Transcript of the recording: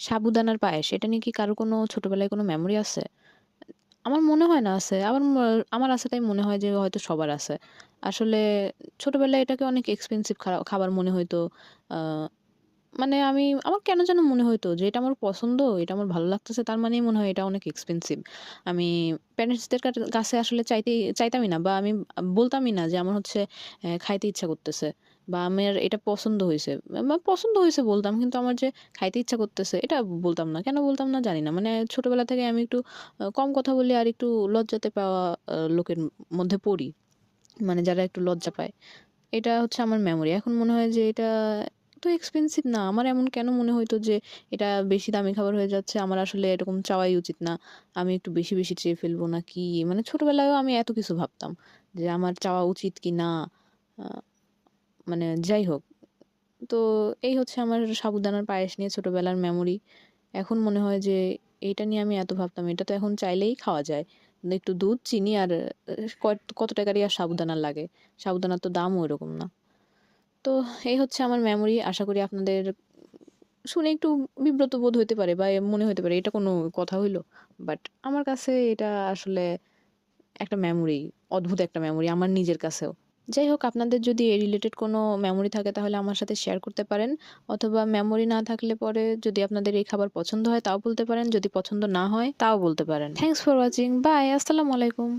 সাবুদানার পায়েস এটা নিয়ে কি কারো কোনো ছোটবেলায় কোনো মেমোরি আছে? আমার মনে হয় না আছে। আমার আছে তাই মনে হয় যে হয়তো সবার আছে। আসলে ছোটবেলায় এটাকে অনেক এক্সপেনসিভ খাবার মনে হইতো। আ মানে আমার কেন যেন মনে হইতো যে এটা আমার পছন্দ, এটা আমার ভালো লাগতেছে তার মানেই মনে হয় এটা অনেক এক্সপেনসিভ। আমি প্যারেন্টসদের কাছে আসলে চাইতামই না বা আমি বলতামই না যে আমার হচ্ছে খাইতে ইচ্ছা করতেছে বা আমার এটা পছন্দ হইছে। পছন্দ হইছে বলতাম কিন্তু আমার যে খাইতে ইচ্ছা করতেছে এটা বলতাম না। কেন বলতাম না জানি না। মানে ছোটবেলা থেকে আমি একটু কম কথা বলি আর একটু লজ্জাতে পাওয়া লোকের মধ্যে পড়ি। মানে যারা একটু লজ্জা পায়। এটা হচ্ছে আমার মেমোরি। এখন মনে হয় যে এটা তো এক্সপেনসিভ না। আমার এমন কেন মনে হইতো যে এটা বেশি দামি খাবার হয়ে যাচ্ছে। আমার আসলে এরকম চাওয়াই উচিত না। আমি একটু বেশি, বেশি চেয়ে ফেলবো নাকি? মানে ছোটবেলায়ও আমি এত কিছু ভাবতাম যে আমার চাওয়া উচিত কি না? আ মানে যাই হোক। তো এই হচ্ছে আমার সাবুদানার পায়েস নিয়ে ছোটবেলার মেমোরি। এখন মনে হয় যে এইটা নিয়ে আমি এত ভাবতাম। এটা তো এখন চাইলেই খাওয়া যায়। কিন্তু একটু দুধ, চিনি আর কত টাকারই আর সাবুদানা লাগে। সাবুদানার তো দামও ওরকম না। তো এই হচ্ছে আমার মেমোরি। আশা করি আপনাদের শুনে একটু বিব্রত বোধ হইতে পারে বা মনে হইতে পারে এটা কোনো কথা হইল? বাট আমার কাছে এটা আসলে একটা মেমোরি, অদ্ভুত একটা মেমোরি আমার নিজের কাছেও। যাই হোক আপনাদের যদি এই রিলেটেড কোনো মেমোরি থাকে তাহলে আমার সাথে শেয়ার করতে পারেন। অথবা মেমোরি না থাকলে পরে যদি আপনাদের এই খাবার পছন্দ হয় তাও বলতে পারেন। যদি পছন্দ না হয় তাও বলতে পারেন। Thanks for watching. বাই। আসসালামু আলাইকুম।